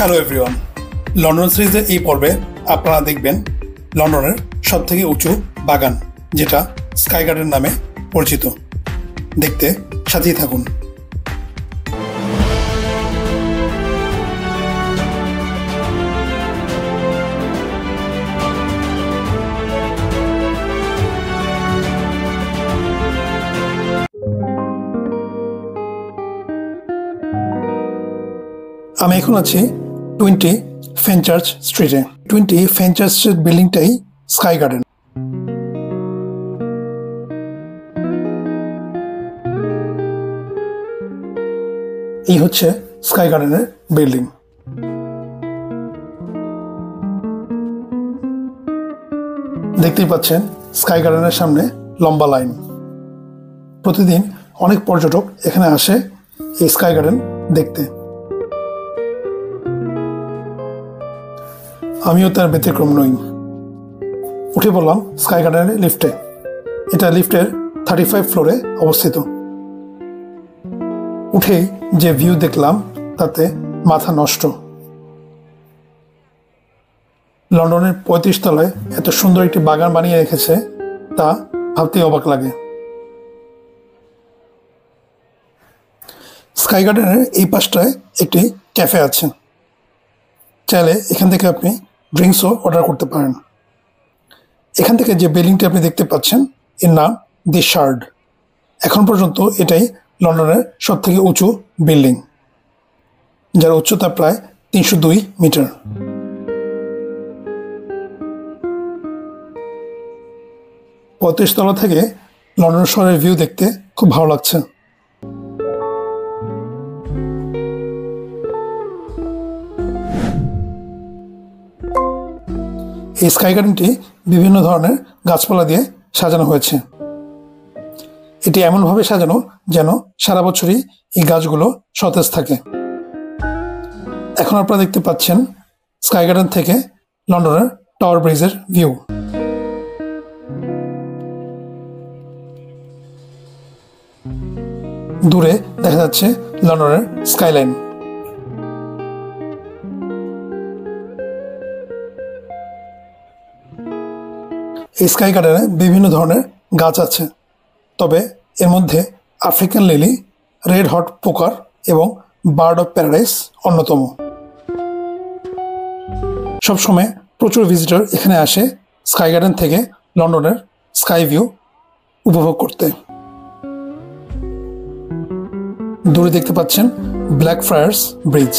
Hello everyone, London সিরিজের এই পর্বে আপনারা দেখবেন লন্ডনের সবথেকে উঁচু বাগান, যেটা স্কাই গার্ডেন নামে পরিচিত। দেখতে সাথেই থাকুন। আমি এখন আছি 20 ফেনচার্চ স্ট্রিটে। 20 ফেনচার্চ স্ট্রিট বিল্ডিংটাই স্কাই গার্ডেন। এই হচ্ছে স্কাই গার্ডেনের বিল্ডিং। দেখতেই পাচ্ছেন স্কাই গার্ডেনের সামনে লম্বা লাইন। প্রতিদিন অনেক পর্যটক এখানে আসে এই স্কাই গার্ডেন দেখতে। আমিও তার ব্যতিক্রম নই। উঠে পড়লাম স্কাই গার্ডেনের লিফটে। এটা লিফটের 35 ফ্লোরে অবস্থিত। উঠেই যে ভিউ দেখলাম তাতে মাথা নষ্ট। লন্ডনের 35 তলায় এত সুন্দর একটি বাগান বানিয়ে রেখেছে, তা ভাবতেই অবাক লাগে। স্কাই গার্ডেনের এই পাশটায় একটি ক্যাফে আছে। চাইলে এখান থেকে আপনি ড্রিঙ্কসও অর্ডার করতে পারেন। এখান থেকে যে বিল্ডিংটি আপনি দেখতে পাচ্ছেন, এর নাম দি শার্ড। এখন পর্যন্ত এটাই লন্ডনের সবথেকে উঁচু বিল্ডিং, যার উচ্চতা প্রায় 302 মিটার। পঁয়ত্রিশ তলা থেকে লন্ডন শহরের ভিউ দেখতে খুব ভালো লাগছে। এই স্কাই গার্ডেনটি বিভিন্ন ধরনের গাছপালা দিয়ে সাজানো হয়েছে। এটি এমনভাবে সাজানো যেন সারা বছরই এই গাছগুলো সতেজ থাকে। এখন আপনারা দেখতে পাচ্ছেন স্কাই গার্ডেন থেকে লন্ডনের টাওয়ার ব্রিজের ভিউ। দূরে দেখা যাচ্ছে লন্ডনের স্কাইলাইন। এই স্কাই গার্ডেনে বিভিন্ন ধরনের গাছ আছে, তবে এর মধ্যে আফ্রিকান লিলি, রেড হট পোকার এবং বার্ড অফ প্যারাডাইস অন্যতম। সবসময় প্রচুর ভিজিটর এখানে আসে স্কাই গার্ডেন থেকে লন্ডনের স্কাই ভিউ উপভোগ করতে। দূরে দেখতে পাচ্ছেন ব্ল্যাক ফ্রায়ার্স ব্রিজ।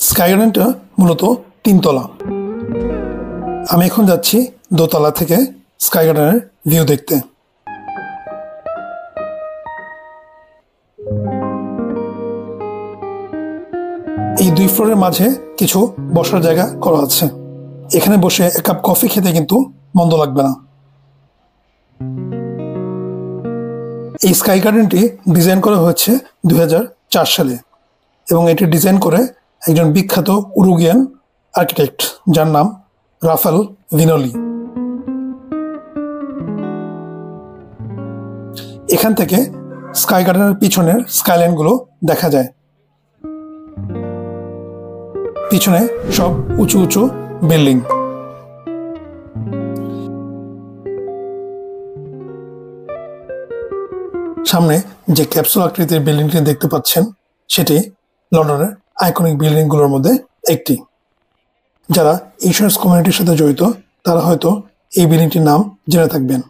স্কাই গার্ডেনটা মূলত 3 তলা। আমি এখন যাচ্ছি দোতলা থেকে স্কাই গার্ডেনের ভিউ দেখতে। এই 2 ফ্লোরের মাঝে কিছু বসার জায়গা করা আছে। এখানে বসে এক কাপ কফি খেতে কিন্তু মন্দ লাগবে না। এই স্কাই গার্ডেনটি ডিজাইন করা হয়েছে 2004 সালে এবং এটি ডিজাইন করে একজন বিখ্যাত উরুগুয়ান আর্কিটেক্ট, যার নাম রাফাল ভিনোলি। এখান থেকে স্কাই গার্ডেনের পিছনের স্কাইলাইনগুলো দেখা যায়। পিছনে সব উঁচু উঁচু বিল্ডিং। সামনে যে ক্যাপসুল আকৃতির বিল্ডিংটি দেখতে পাচ্ছেন, সেটি লন্ডনের আইকনিক বিল্ডিংগুলোর মধ্যে একটি। যারা ইন্স্যুরেন্স কমিউনিটির সাথে জড়িত তারা হয়তো এই বিল্ডিংটির নাম জেনে থাকবেন।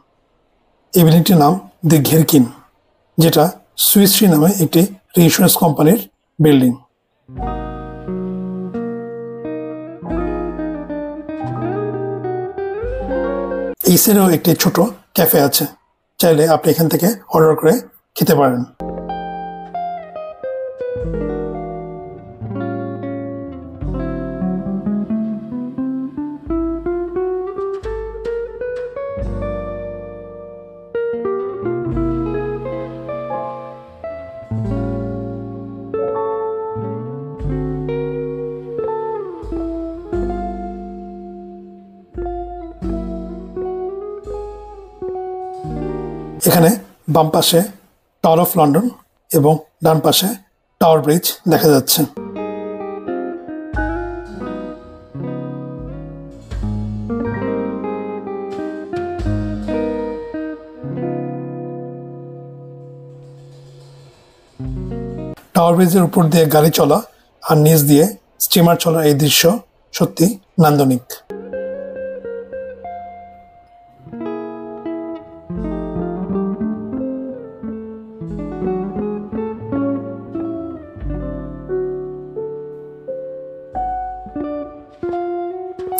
এই বিল্ডিংটির নাম দি ঘেরকিন, যেটা সুইস রি নামে একটি ইন্স্যুরেন্স কোম্পানির বিল্ডিং। এই সাইডেও একটি ছোট ক্যাফে আছে, চাইলে আপনি এখান থেকে অর্ডার করে খেতে পারেন। এখানে বাম পাশে টাওয়ার অফ লন্ডন এবং ডান পাশে টাওয়ার ব্রিজ দেখা যাচ্ছে। টাওয়ার ব্রিজের উপর দিয়ে গাড়ি চলা আর নিচ দিয়ে স্টিমার চলার এই দৃশ্য সত্যি নান্দনিক।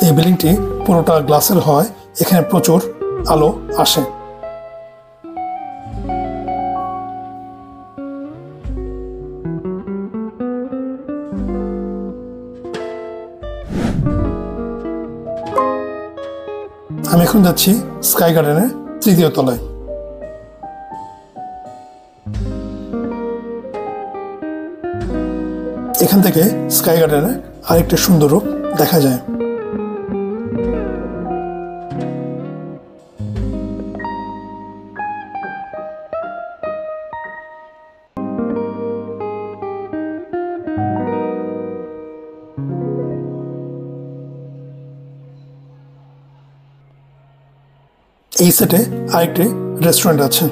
এই বিল্ডিংটি পুরোটা গ্লাসের হয়, এখানে প্রচুর আলো আসে। আমি এখন যাচ্ছি স্কাই গার্ডেনের তৃতীয় তলায়। এখান থেকে স্কাই গার্ডেনের আরেকটি সুন্দর রূপ দেখা যায়। এই সেটে আরেকটি রেস্টুরেন্ট আছে।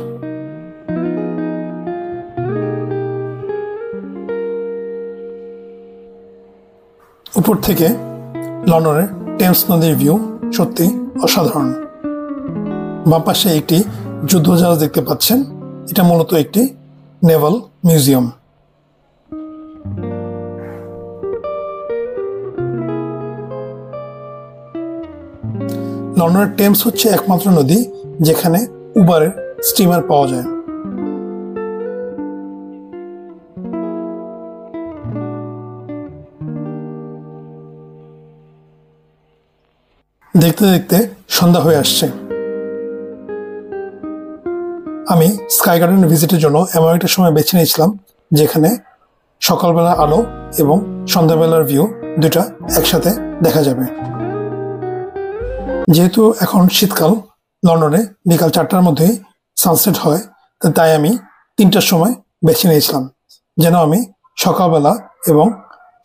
উপর থেকে লন্ডনের টেমস নদীর ভিউ সত্যি অসাধারণ। বাম পাশে একটি যুদ্ধজাহাজ দেখতে পাচ্ছেন, এটা মূলত একটি নেভাল মিউজিয়াম। লন্ডনের টেমস হচ্ছে একমাত্র নদী যেখানে উবারের স্টিমার পাওয়া যায়। দেখতে দেখতে সন্ধ্যা হয়ে আসছে। আমি স্কাই গার্ডেন ভিজিটের জন্য এমন একটা সময় বেছে নিয়েছিলাম যেখানে সকালবেলা আলো এবং সন্ধ্যাবেলার ভিউ দুটা একসাথে দেখা যাবে। যেহেতু এখন শীতকাল, লন্ডনে বিকাল 4টার মধ্যেই সানসেট হয়, তাই আমি 3টার সময় বেছে নিয়েছিলাম যেন আমি সকালবেলা এবং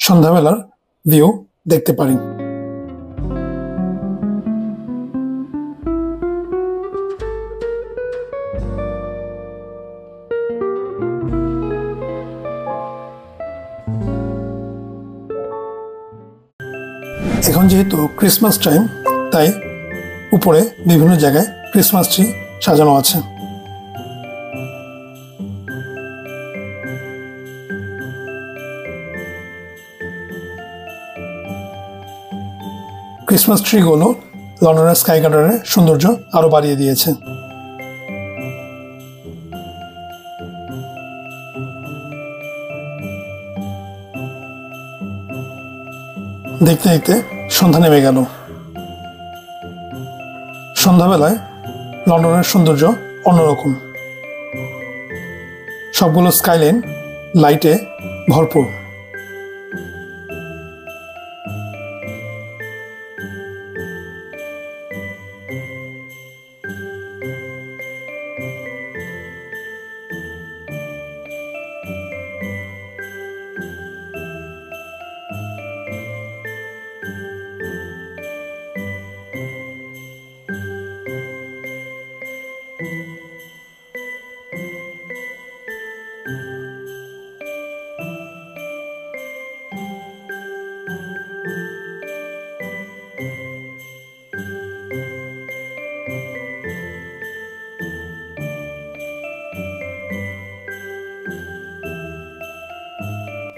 সন্ধ্যাবেলার ভিউ দেখতে পারি। এখন যেহেতু ক্রিসমাস টাইম, তাই উপরে বিভিন্ন জায়গায় ক্রিসমাস ট্রি সাজানো আছে। ক্রিসমাস ট্রিগুলো লন্ডনের স্কাই গার্ডেনের সৌন্দর্য আরো বাড়িয়ে দিয়েছে। দেখতে দেখতে সন্ধ্যা নেমে গেল। সন্ধ্যাবেলায় লন্ডনের সৌন্দর্য অন্যরকম। সবগুলো স্কাইলাইন লাইটে ভরপুর।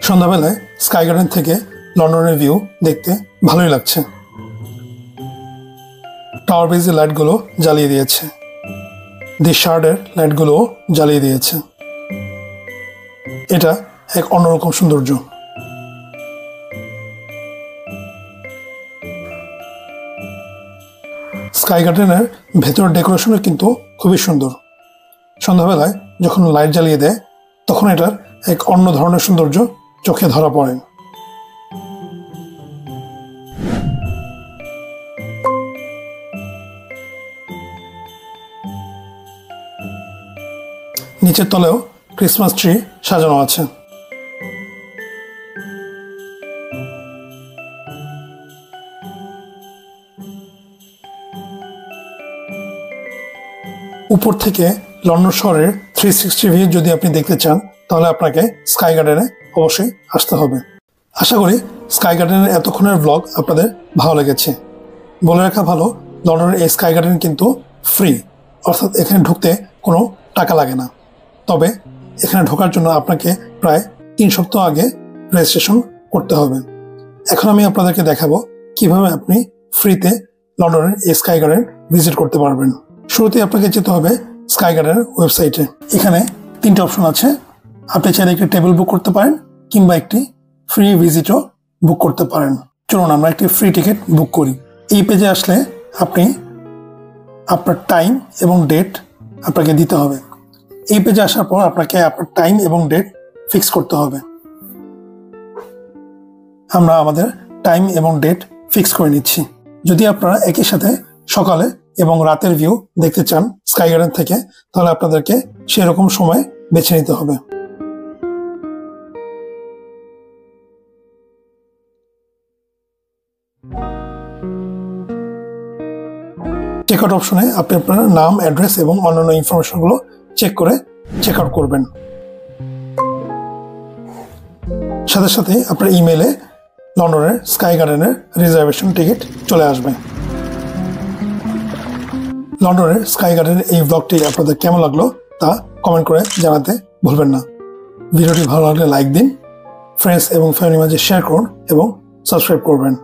সন্ধ্যাবেলায় স্কাই গার্ডেন থেকে লন্ডনের ভিউ দেখতে ভালোই লাগছে। টাওয়ার ব্রিজের লাইটগুলো জ্বালিয়ে দিয়েছে, দি শার্ডের লাইটগুলোও জ্বালিয়ে দিয়েছে। এটা এক অন্যরকম সৌন্দর্য। স্কাই গার্ডেনের ভেতরের ডেকোরেশনও কিন্তু খুবই সুন্দর। সন্ধ্যাবেলায় যখন লাইট জ্বালিয়ে দেয় তখন এটার এক অন্য ধরনের সৌন্দর্য চোখে ধরা পড়ে। নিচের তলেও ক্রিসমাস ট্রি সাজানো আছে। উপর থেকে লন্ডন শহরের 360 ভিউ যদি আপনি দেখতে চান তাহলে আপনাকে স্কাই গার্ডেনে অবশ্যই আসতে হবে। আশা করি স্কাই গার্ডেনের এতক্ষণের ব্লগ আপনাদের ভালো লেগেছে। বলে রাখা ভালো, লন্ডনের এই স্কাই গার্ডেন কিন্তু ফ্রি, অর্থাৎ এখানে ঢুকতে কোনো টাকা লাগে না। তবে এখানে ঢোকার জন্য আপনাকে প্রায় 3 সপ্তাহ আগে রেজিস্ট্রেশন করতে হবে। এখন আমি আপনাদেরকে দেখাবো কিভাবে আপনি ফ্রিতে লন্ডনের এই স্কাই গার্ডেন ভিজিট করতে পারবেন। শুরুতে আপনাকে যেতে হবে স্কাই গার্ডেনের ওয়েবসাইটে। এখানে 3টে অপশন আছে। আপনি চাইলে একটি টেবিল বুক করতে পারেন কিংবা একটি ফ্রি ভিজিটও বুক করতে পারেন। চলুন আমরা একটি ফ্রি টিকিট বুক করি। এই পেজে আসলে আপনি আপনার টাইম এবং ডেট আপনাকে দিতে হবে। এই পেজে আসার পর আপনাকে আপনার টাইম এবং ডেট ফিক্স করতে হবে। আমরা আমাদের টাইম এবং ডেট ফিক্স করে নিচ্ছি। যদি আপনারা একই সাথে সকালে এবং রাতের ভিউ দেখতে চান স্কাই গার্ডেন থেকে, তাহলে আপনাদেরকে সেরকম সময় বেছে নিতে হবে। চেক আউট অপশনে আপনি আপনার নাম, অ্যাড্রেস এবং অন্যান্য ইনফরমেশনগুলো চেক করে চেক আউট করবেন। সাথে সাথে আপনার ইমেলে লন্ডনের স্কাই গার্ডেনের রিজার্ভেশন টিকিট চলে আসবে। লন্ডনের স্কাই গার্ডেনের এই ব্লগটি আপনাদের কেমন লাগলো তা কমেন্ট করে জানাতে ভুলবেন না। ভিডিওটি ভালো লাগলে লাইক দিন, ফ্রেন্ডস এবং ফ্যামিলির মাঝে শেয়ার করুন এবং সাবস্ক্রাইব করবেন।